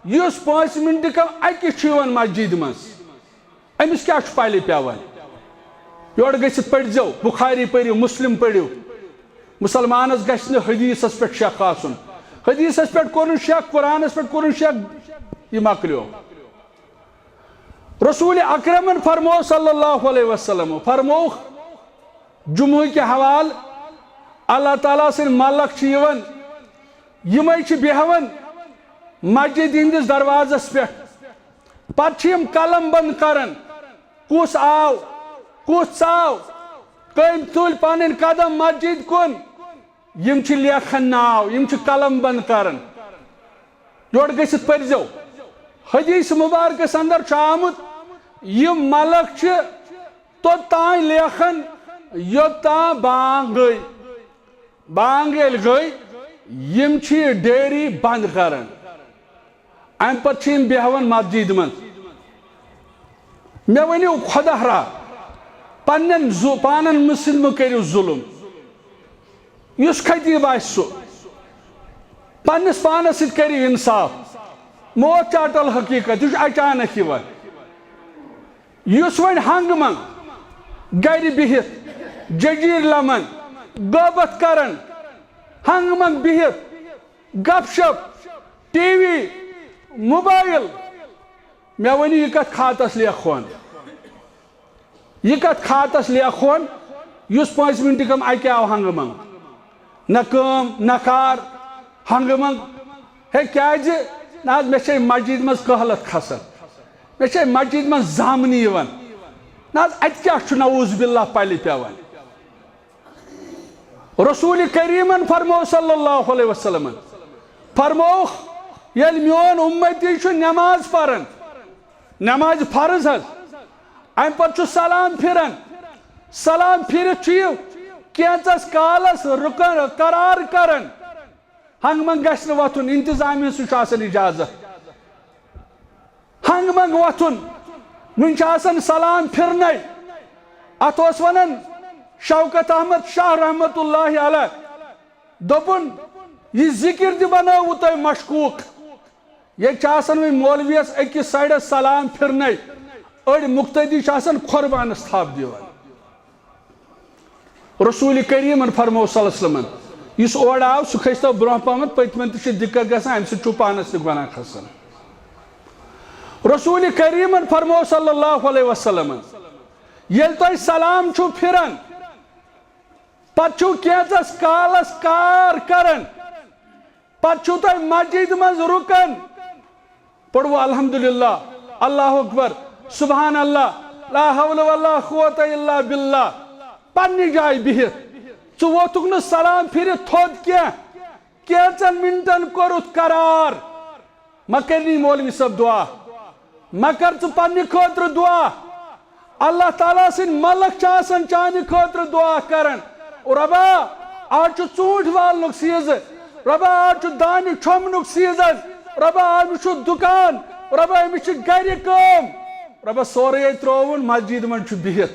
یُس 5 منٹہٕ کم اَکہِ چھُ یِوان مسجد منٛز أمِس کیٛاہ چھُ پلہِ پیٚوان یورٕ گٔژھِتھ پٔرۍزیو بُخاری پٔرِو مُسلم پٔرِو مُسلمانس گژھِ نہٕ حدیٖثس پٮ۪ٹھ شک آسُن حدیٖثس پٮ۪ٹھ کوٚرُن شک قرآنس پٮ۪ٹھ کوٚرُن شک یہِ مۄکلیو رسول اکرمن فرمو صلی اللہ علیہ وسلم فرمووُکھ جمعہ کے حوالہٕ اللہ تعالیٰ سٕنٛدۍ ملک چھِ یِوان یِمے چھِ بیٚہوان مسجد ہٕنٛدِس دروازس پٮ۪ٹھ پتہٕ چھِ یِم قلم بنٛد کران کُس آو کُس ژاو کٔمۍ تُلۍ پنٕنۍ قدم مسجد کُن یِم چھِ لیکھان ناو یِم چھِ قلم بنٛد کران یورٕ گٔژھِتھ پٔرۍزیو حدیث مبارکس اندر چھُ آمُت یِم ملک چھِ توٚتام لیکھان یوٚتام بانگ گٔے بانگ ییٚلہِ گٔے یِم چھِ یہِ ڈیری بنٛد کران امہِ پتہٕ چھِ یِم بیٚہوان مسجد منٛز مےٚ ؤنِو خۄدا را پننٮ۪ن پانن مُسلمہٕ کٔرِو ظُلم یُس خطیٖب آسہِ سُہ پننِس پانس سۭتۍ کٔرِو انصاف موت چھِ اٹل حقیٖقت یہِ چھُ اچانک یِوان یُس وۄنۍ ہنٛگہٕ منٛگہٕ گرِ بِہِتھ ججیٖر لمن غٲبت کران ہنٛگہٕ منٛگہٕ بِہِتھ گپ شپ ٹی وی موبایل مےٚ ؤنِو یہِ کتھ کھاتس لیکھون یہِ کتھ کھاتس لیکھون یُس 5 منٹہٕ کم اکہِ آو ہنٛگہٕ منٛگہٕ نہ کٲم نہ کار ہنٛگہٕ منٛگہٕ ہے کیٛازِ نہ حظ مےٚ چھے مسجد منٛز کہلت کھسان مےٚ چھے مسجد منٛز زامنہٕ یِوان نہ حظ اَتہِ کیٛاہ چھُ نعوذ باللہ پلہِ پیٚوان رسول کریٖمن فرمو صلی اللہ علیہ وسلم فرمووُکھ ییٚلہِ میون اُمتی چھُ نٮ۪ماز پران نٮ۪مازِ فرض حظ امہِ پتہٕ چھُ سلام پھِران سلام پھِرِتھ چھُ یہِ کینٛژس کالس رُکان قرار کران ہنٛگہٕ منٛگہٕ گژھِ نہٕ وۄتھُن انتظامیہ سُہ چھُ آسان اجازت ہنٛگہٕ منٛگہٕ وۄتھُن وُنہِ چھُ آسان سلام پھِرنے اتھ اوس ونان شوکت احمد شاہ رحمت اللہ علیہ دوٚپُن یہِ ذکر تہِ بنٲووٕ تۄہہِ مشکوٗک ییٚتہِ چھِ آسان وۄنۍ مولویس أکِس سایڈس سلام پھِرنے أڑۍ مُقتدی چھِ آسان قۄربانس تھپھ دِوان رسول کریٖمن فرمو صلی اللہ علیہ وسلم یُس اورٕ آو سُہ کھٔسۍتو برونٛہہ پہمتھ پٔتمٮ۪ن تہِ چھِ دِقت گژھان امہِ سۭتۍ چھُ پانس تہِ گۄناہ کھسان رسول کریٖمن فرمو صلی اللہ علیہ وسلم ییٚلہِ تۄہہِ سلام چھُو پھِران پتہٕ چھُو کینٛژس کالس کار کران پتہٕ چھُو تۄہہِ مسجد منٛز رُکان پٔرِو الحمدللہ اللہ اکبر سبحان اللہ لا حول ولا قوة الا باللہ پننہِ جایہِ بِہِتھ ژٕ ووتھُکھ نہٕ سلام پھِرِتھ تھوٚد کینٛہہ کینٛژن منٹن کوٚرُتھ قرار مہ کٔرنی مولوی صٲب دعا مہ کر ژٕ پننہِ خٲطرٕ دعا اللہ تعالیٰ سٕنٛدۍ ملک چھِ آسان چانہِ خٲطرٕ دعا کران رۄبا آز چھُ ژوٗنٛٹھۍ والنُک سیٖزن رۄبا آز چھُ دانہِ چھۄمبنُک سیٖزن رۄبا أمِس چھُ دُکان رۄبا أمِس چھِ گرِ کٲم رۄبا سورُے ترٛووُن مسجد منٛز چھُ بِہِتھ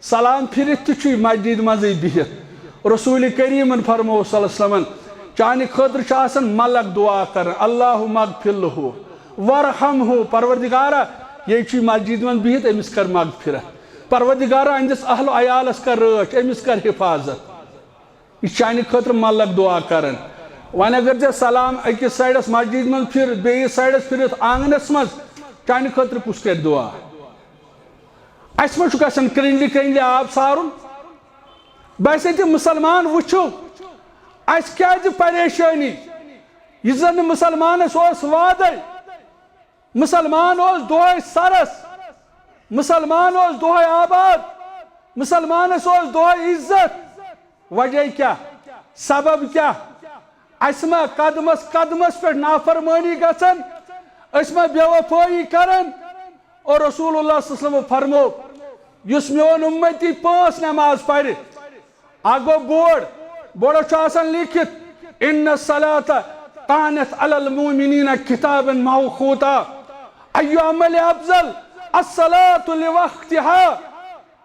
سلام پھِرِتھ تہِ چھُ یہِ مسجد منٛزٕے بِہِتھ رسول کریٖمن فرمو صلی اللہ علیہ وسلم چانہِ خٲطرٕ چھُ آسان ملک دعا کران اللہُمہ اغفر لہُ ورحمہ پروردگارا یے چھُ مسجد منٛز بِہِتھ أمِس کر مغفرت پروردگارا اندس اہل و عیالس کر رٲچھ امس کر حفاظت یہ چانہ خاطر ملک دعا کرن وۄنۍ اگر ژےٚ سلام أکِس سایڈس مسجد من پھر بیٚیِس سایڈس پھرتھ آنگنس منٛز چانہ خاطر کُس کرِ دعا اَسہِ ما چھُ گژھان کرنٛجلہِ کرنٛجلہِ آب سارُن بس ییٚتہِ مُسلمان وٕچھو اَسہِ کیٛازِ پریشٲنی یہِ زن نہٕ مُسلمانس اوس وادے مُسلمان اوس دۄہے سرس مُسلمان اوس دۄہے آباد مُسلمانس اوس دۄہے عزت وجہ کیٛاہ سبب کیٛاہ اَسہِ ما قدمس قدمس پٮ۪ٹھ نافرمٲنی گژھان أسۍ ما بے وفٲیی کران اور رسول اللہ صلی اللہ علیہ وسلم فرمو یُس میون اُمتی 5 نماز پرِ اکھ گوٚو بوڑس چھُ آسان لیٖکھِتھ اِنَّ الصَّلَاةَ كانت علی المؤمنین کتابا موقوتا ایُّ عمل افضل الصلاة لوقتها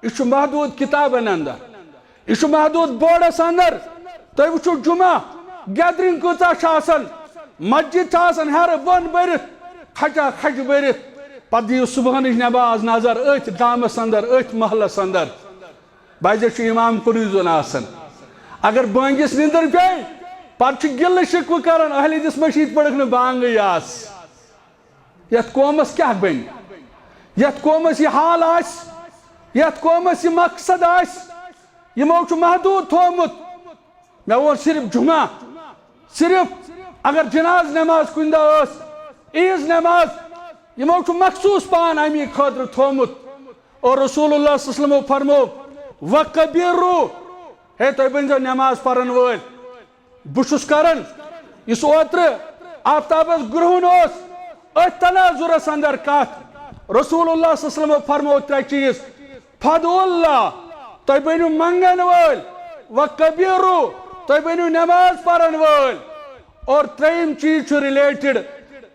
یہ چھُ محدود کتابن اندر یہ چھُ محدود بورڈس اندر تُہۍ وٕچھِو جمعہ گیدرنگ کۭژاہ چھِ آسان مسجد چھِ آسان ہیرٕ بۄن بٔرِتھ کھچا کھچ بٔرِتھ پتہٕ دِیِو صُبحنٕچ نٮ۪ماز نظر أتھۍ گامس اندر أتھۍ محلس اندر بجے چھُ امام کُنُے زوٚن آسان اگر بٲنگِس نِندٕر پیٚیہِ پتہٕ چھُ گِلہٕ شِکوٕ کران اہل حدیث مشیٖد پٔرٕکھ نہٕ بانگٕے آس یتھ قومس کیٛاہ بنہِ یتھ قومس یہِ حال آسہِ یتھ قومس یہِ مقصد آسہِ یِمو چھُ محدوٗد تھوٚومُت مےٚ ووٚن صرف جمعہ صرف اگر جناز نماز کُنہِ دۄہ ٲس عیٖز نماز یِمو چھُ مخصوٗص پان امی خٲطرٕ تھوٚومُت اور رسول اللہ صلی اللہ علیہ وسلم فرمو وَقَبِرُوا ہے تُہۍ بٔنۍزیو نماز پرن وٲلۍ بہٕ چھُس کران یُس اوترٕ آفتابس گرٛہُن اوس أتھۍ تناظُرس اندر کتھ رسول اللہ صلی اللہ علیہ وسلم فرمو 3 چیٖز فدعوا اللہ تُہۍ بٔنِو منگن وٲلۍ وَقَبِرُوا تُہۍ بٔنِو نماز پرن وٲلۍ اور 3یم چیٖز چھُ رِلیٹڈ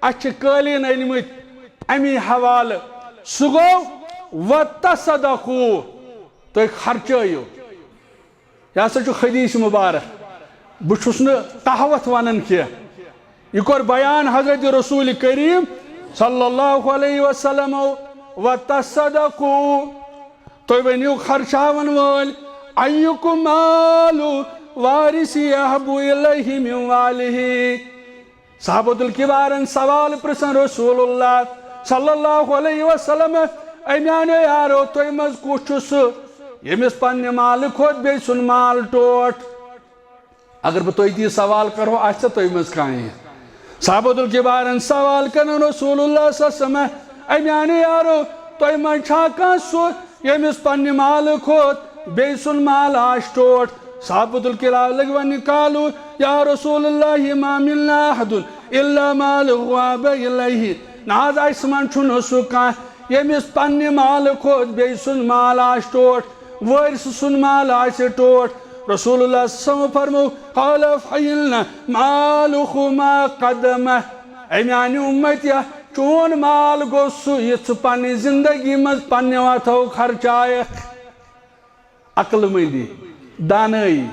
اَسہِ چھِ قٲلیٖن أنۍمٕتۍ امی حوالہٕ سُہ گوٚو وَتَصَدَقوٗ تُہۍ خرچٲیِو یہِ ہسا چھُ حدیث مُبارک بہٕ چھُس نہٕ کہاوت ونان کینٛہہ یہِ کوٚر بیان حضرت رسول کریم صلی اللہ علیہ وسلم وَتَصَدَقوٗ تُہۍ ؤنِو خرچاون وٲلۍ اَیُّکُم مالُ وارثی احب الیہ من والہ صحابۃ الکبارن سوال پرژھان رسول اللہ صلی اللہ علیہ وسلم اے میانیو یارو تُہۍ منٛز کُس چھُ سُہ ییٚمِس پننہِ مالہٕ کھۄتہٕ بیٚیہِ سُنٛد مال ٹوٹھ اگر بہٕ تۄہہِ تہِ سوال کرو آسہِ تۄہہِ منٛز کانٛہہ صحابۃ الکبارن سوال کران رسول اللہ صلی اللہ علیہ وسلم اے میانیو یارو تۄہہِ منٛز چھا کانٛہہ سُہ ییٚمِس پننہِ مالہٕ کھۄتہٕ بیٚیہِ سُنٛد مال آسہِ ٹوٹھ صحابۃ الکرام لٔگۍ وَننہِ قالوٗ یا رسول اللہ ما منا احد الا مالہ اب الیہ نہ حظ اَسہِ منٛز چھُنہٕ سُہ کانٛہہ ییٚمِس پننہِ مالہٕ کھۄتہٕ بیٚیہِ سُنٛد مال آسہِ ٹوٹھ وٲرثہٕ سُنٛد مال آسہِ ٹوٹھ رسول اللہ صلی اللہ علیہ وسلم فرمو قال فإن مالہ ما قدمہ اے میانہِ اُمتیا چون مال گوٚو سُہ یہِ ژٕ پننہِ زندگی منٛز پننہِ وتھو خرچایکھ عقل مندی دانٲیی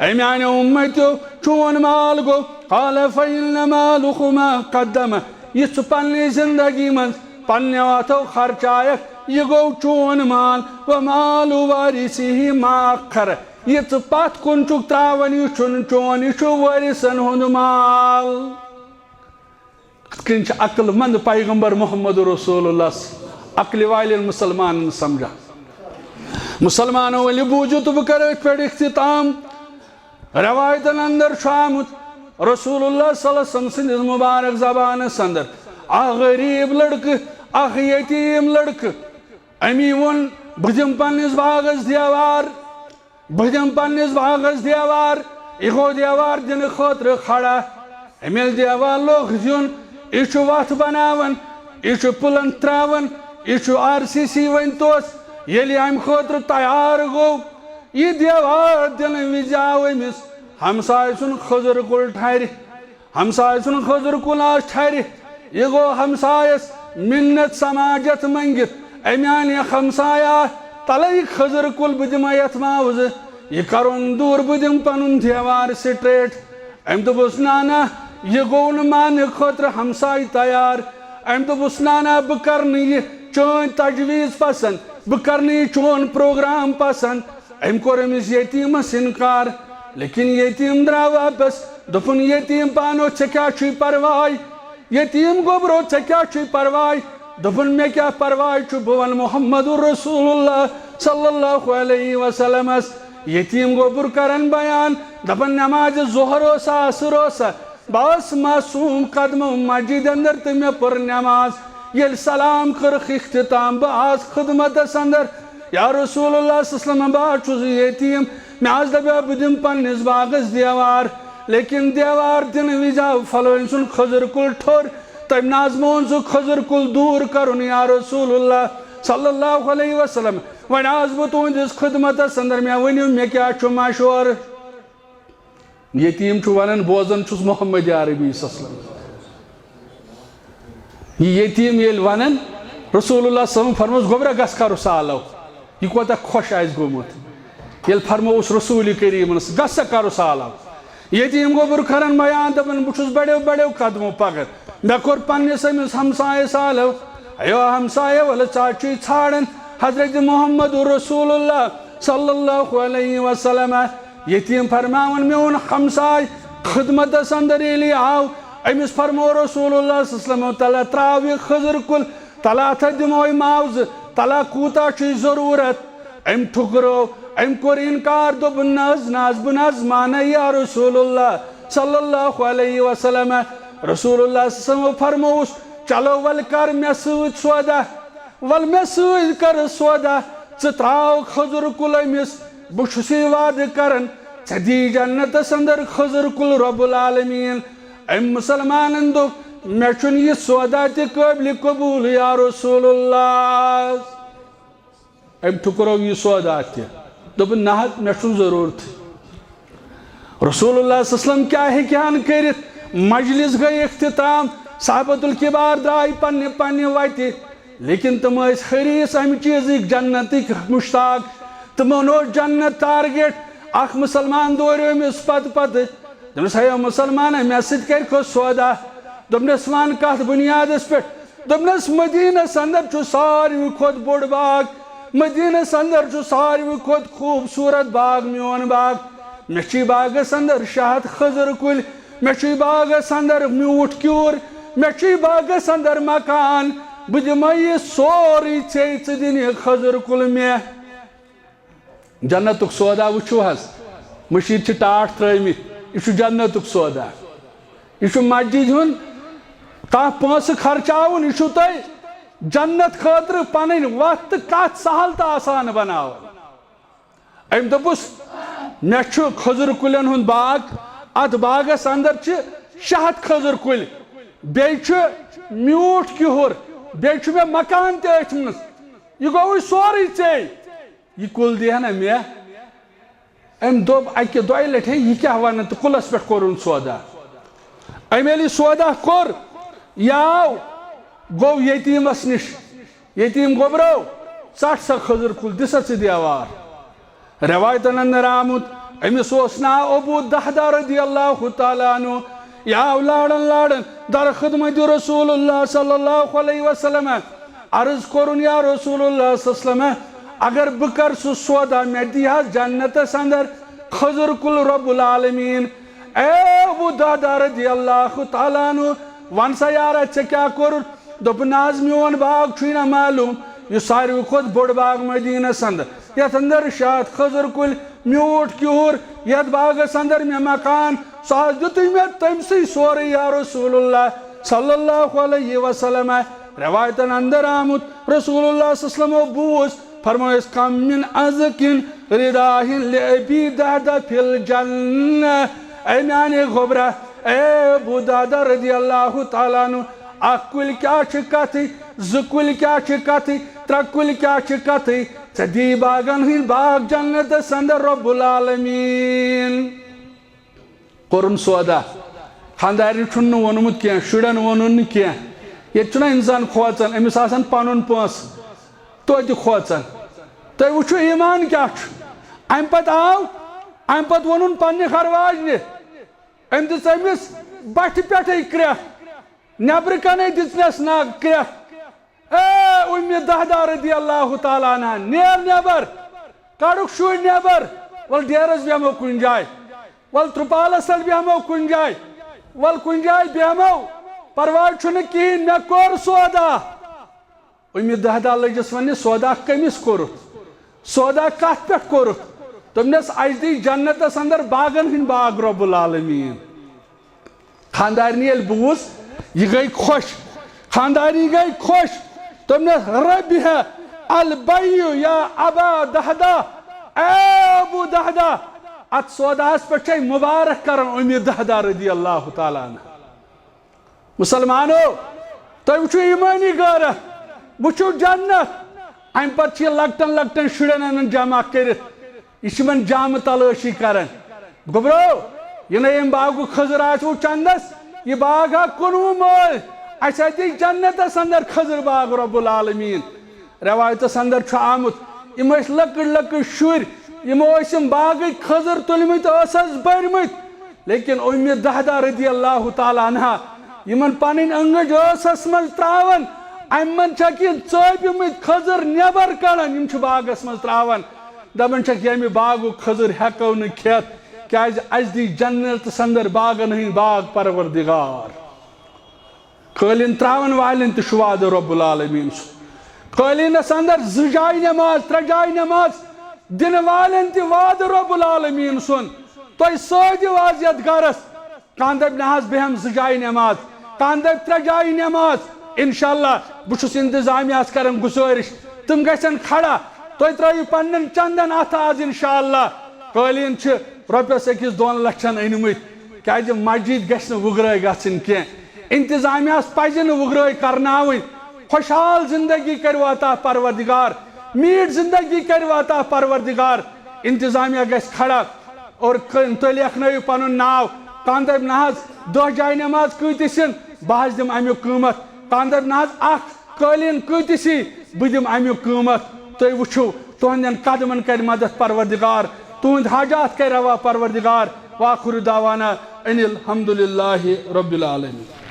اے میانیو اُمتیو چون مال گوٚو قال فإن مالہ ما قدمہ یہِ ژٕ پننہِ زندگی منٛز پننہِ وتھو خرچایکھ یہِ گوٚو چون مال ومال وارثہ ما اخر یہِ ژٕ پتھ کُن چھُکھ تراوان یہِ چھُنہٕ چون یہِ چھُ وٲرثن ہُنٛد مال کِتھ کٔنۍ چھِ عقل مند پیغمبر محمد رسول اللہ عقلہِ والٮ۪ن مُسلمانن سمجھان مسلمانوں ؤلِو بوٗزِو تہٕ بہٕ کرٕ أتھۍ پٮ۪ٹھ اختتام روایتن اندر چھُ آمُت رسول اللہ صلی اللہ علیہ وسلم سٕنٛدِس مُبارک زبانس اندر اکھ غریٖب لڑکہٕ اکھ یتیٖم لڑکہٕ أمی ووٚن بہٕ دِمہٕ پننِس باغس دیوار بہٕ دِمہٕ پننِس باغس دیوار یہِ گوٚو دیوار دِنہٕ خٲطرٕ کھڑا أمۍ ییٚلہِ دیوار لوگ دیُن یہِ چھُ وتھ بناوان یہِ چھُ پٕلنٛتھ تراوان یہِ چھُ RCC وۄنۍ توس ییٚلہِ امہِ خٲطرٕ تیار گوٚو یہِ دیوار دِنہٕ وِزِ آو أمِس ہمساے سُنٛد خٔزٕر کُل ٹھرِ ہمساے سُنٛد خٔزٕر کُل آس ٹھرِ یہِ گوٚو ہمسایس مِنت سماجت منٛگِتھ اے میانہِ ہمسایا تلے یہِ خٔزٕر کُل بہٕ دِمے یتھ معاوضہٕ یہِ کرُن دوٗر بہٕ دِمہٕ پنُن دیوار سٹریٹ أمۍ دوٚپُس نہ نہ یہِ گوٚو نہٕ ماننہٕ خٲطرٕ ہمساے تیار أمۍ دوٚپُس نہ نہ بہٕ کرٕ نہٕ یہِ چٲنۍ تجویٖز پسنٛد بکرنی چون پروگرام پسند ام کور امس یتیمس انکار لیکن یتیم درا واپس دپن یتیم پانو ژے کیا چھُے پرواے یتیم گوبرو ژے کیا چھُے پرواے دپن مے کیا پرواے چھُ بہٕ ونہٕ محمد رسول اللہ صلی اللہ علیہ وسلم یتیم گوبر کرن بیان دپن نماز ظہر اوسا عصر اوسا بس معصوم قدمو مسجد اندر تو مے پر نماز یل سلام کرخ اختتام بہ آس خدمتس اندر یا رسول اللہ صلی اللہ علیہ وسلم بہ چھُس یتیم مے آز دپیو بہ دم پننس باغس دیوار لیکن دیوار دن وز آو فلوین سن خضر کل ٹھور تم ناز مون سہ خضر کل دور کرن یا رسول اللہ صلی اللہ علیہ وسلم ون آز بہ تہندس خدمتس اندر مے ؤنِو مے کیا چھُ مشورٕ یتیم چھُ ونان بوزان چھُس محمد عربی صلی اللہ علیہ وسلم یہ یتیم یل ونان رسول اللہ صلی اللہ علیہ وسلم فرموس گوبرا گس کرو سالو یہ کوتاہ خوش آس گومت یل فرموس رسول کریمس گس سا کرو سالو یتیم گوبر کران بیان دپان بہ چھُس بڑیو بڑیو قدمو پکان مے کوٚر پننس أمس ہمسایہ سالو ایو ہمسایہ ول ژا چھُے ژھانڈان حضرت محمد رسول اللہ صلی اللہ علیہ وسلم یتیم فرماون میون ہمسائے خدمتس اندر ییٚلہِ آو أمس فرمو رسول اللہ صلی اللہ علیہ وسلم تلا تراو یہ خضر کل تلا اتھا دموی معاوضہ تلا کوتا چھُے ضرورت ام ٹھکرو ام کور انکار دوٚپ نہ حظ بہٕ نہ حظ مانے یا رسول اللہ صلی اللہ علیہ وسلم رسول اللہ صلی اللہ علیہ وسلم فرموس چلو ول کر مے سۭتۍ سودا ول مے سۭتۍ کر سودا ژٕ تراو خضر کل أمس بہٕ چھُسے وعدٕ کران ژےٚ دی جنتس اندر خضر کل رب العالمین ام مسلمانن دوٚپ مے چھُنہٕ یہِ سودا تہِ قٲبلِ قبوٗل یا رسول اللہ ام ٹھُکرو یہِ سودا تہِ دوٚپُن نہ حظ مے چھُنہٕ ضروٗرتھٕے رسول اللہ صلی اللہ علیہ وسلم کیا ہیٚکہِ ہن کٔرِتھ مجلس گٔے اختتام صحابۃ الکبار درٛاے پننہِ پننہِ وتہِ لیکن تم ٲسۍ حریٖص امہِ چیٖزٕکۍ جنتٕکۍ مُشتاق تمن اوس جنت ٹارگیٹ اکھ مسلمان دوریو أمِس پتہٕ پتہٕ دپنس ہے مسلمان مے سۭتۍ کر کھو سودا دپنس ون کتھ بنیادس پٮ۪ٹھ دپنس مدینس اندر چھُ ساروی کھۄتہٕ بوٚڑ باغ مدینس اندر چھُ ساروی کھۄتہٕ خوٗبصوٗرت باغ میون باغ مے چھُ باغس اندر شہد خضر کُلۍ مے چھُ باغس اندر میوٗٹھ کیوٗر مے چھُ باغس اندر مکان بہٕ دِمے یہِ سورُے ژےٚ ژٕ دِن یہِ خضر کُل مے جنتُک سودا وٕچھِو حظ مٔشیٖد چھِ ٹاٹھ ترٛٲومٕتۍ یہ چھُ جنتُک سودا یہ چھُ مسجد ہُنٛد کانٛہہ پونٛسہٕ خرچاوُن یہ چھُو تۄہہِ جنت خٲطرٕ پنٕنۍ وتھ تہٕ کتھ سہل تہٕ آسان بناوان أمۍ دوٚپُس مےٚ چھُ خضر کُلٮ۪ن ہُنٛد باغ اتھ باغس اندر چھِ شہد خضر کُلۍ بیٚیہِ چھُ میوٗٹھ کِہُر بیٚیہِ چھُ مےٚ مکان تہِ أتھۍ منٛز یہِ گوٚوُے سورُے ژےٚ یہِ کُل دِیہ نا مےٚ أمۍ دوٚپ اکہِ دۄیہِ لٹہِ ہے یہِ کیٛاہ ونان تہٕ کُلس پٮ۪ٹھ کوٚرُن سودا أمۍ ییٚلہِ یہِ سودا کوٚر یہِ آو گوٚو یتیٖمس نِش یتیٖم گوٚبرو ژٹ سا خضر کُل دِ سا ژٕ دیوار روایتن اندر آمُت أمِس اوس ناو ابو دہدہ رضی اللہ تعالیٰ عنہ یہِ آو لاران لاران در خدمت رسول اللہ صلی اللہ علیہ وسلم عرض کوٚرُن یا رسول اللہ صلی اللہ علیہ وسلم اگر بہٕ کر سُہ سودا مے دی حظ جنتس اندر خضر کُل رب العالمین اے ابو دہدہ رضی اللہ تعالیٰ عنہ ون سا یارا ژےٚ کیٛاہ کوٚرُتھ دوٚپُن نہ حظ میون باغ چھُے نہ معلوٗم یہِ ساروی کھۄتہٕ بوٚڑ باغ مدیٖنس اندر یتھ اندر شہد خضر کُلۍ میوٗٹھ کیوٗر یتھ باغس اندر مے مکان سُہ حظ دِتُے مے تٔمسٕے سورُے یا رسول اللہ صلی اللہ علیہ وسلم روایتن اندر آمُت رسول اللہ صلی اللہ علیہ وسلم بوٗز فرمٲیس کم من ازکن رداہن لأبی دہدہ فی الجنہ اے میانے گھبرہ اے ابو دہدہ رضی اللہ تعالیٰ عنہ اکھ کُلۍ کیٛاہ چھِ کتھٕے زٕ کُلۍ کیٛاہ چھِ کتھٕے ترٛےٚ کُلۍ کیٛاہ چھِ کتھٕے ژےٚ دی باغن ہٕنٛدۍ باغ جنتس اندر رب العالمین کوٚرُن سودا خاندارنہِ چھُنہٕ نہٕ ووٚنمُت کینٛہہ شُرٮ۪ن ووٚنُن نہٕ کینٛہہ ییٚتہِ چھُنہ اِنسان کھوژان أمِس آسان پنُن پونٛسہٕ توتہِ کھوژان تُہۍ وٕچھِو ایٖمان کیٛاہ چھُ امہِ پتہٕ آو امہِ پتہٕ ووٚنُن پننہِ خرواجنہِ أمۍ دِژ أمِس بٹھِ پٮ۪ٹھٕے کرٛٮ۪کھ نٮ۪برٕ کنے دِژنس نہ کرٛٮ۪کھ امی دہدہ رضی اللہ تعالیٰ عنہ نیر نیبر کڑک شوی نیبر ول ڈیرس بیہمو کن جائے ول ترپالس بیہمو کن جائے ول کن جائے بیہمو پرواہ چھنے کہین میں کور سودا امی دہدہ لجس ونی سودا کمس کورت سودا کت پہ کورت تمنس اجدی جنتس اندر باغن ہن باغ رب العالمین خاندارنی یل بوز یہ گئی خوش خانداری گئی خوش تمنس ربی ہے البیو یا ابا دہدہ اے ابو دہدہ ات سوداس پر چھے مبارک کرن امی دہدہ رضی اللہ تعالیٰ عنہ مسلمانو تو وچو ایمانی گارہ وچو جنت ایم پر چھ لگتن لگتن شڑن انن جمع کرت یہ من جام تلاشی کرن گبرو یہ نیم باغو خضر آسو چندس یہ باغ ہا کنو مول ایسا دی جنت سندر خضر باغ رب العالمین روایت سندر چھو آمد یم اس لکڑ لکڑ شور یم اسم باغ خضر تلمت اسس برمت لیکن امی دہدہ رضی اللہ تعالیٰ عنہ یمن پانین انگج اسس مز تراون ایمن چکین ژوپمت خضر نیبر کڑن یم چھ باغس مز تراون دپن چھک یمی باغو خضر ہیکو نہ کھیت کیاز اس دی جنت سندر باغن ہند باغ پروردگار قالین تراون والین تہ شواد رب العالمین قالین اندر زجائی نماز ترجائی نماز دن والین تہ واد رب العالمین سن تو سوج واضیت گرس کاندب نہاز بہم زجائی نماز کاندب ترجائی نماز انشاءاللہ بچس انتظامیہ کرن گزارش تم گسن کھڑا تو ترائیو پنن چندن آتاز انشاءاللہ قالین چھ روپیس اکیس 2 لچھن اینمت کیا مسجد گھن وگرائی گھن کی انتظامیہ پزن وگرائی کرناوین خوشحال زندگی کرو عطا پروردگار میٹ زندگی کرو عطا پروردگار انتظامیہ گھس کھڑا اور تو لیکھنائیو پنن ناو کاندب نہاز 2 جائی نماز کتسن بہت دم امیک قیمت کاندب نہاز اخ قالین کتسی بدم امیک قیمت تو وچھو تہندین قدمن کر مدد پروردگار تہند حاجات کر روا پروردگار واخر دعوانا ان الحمدللہ رب العالمین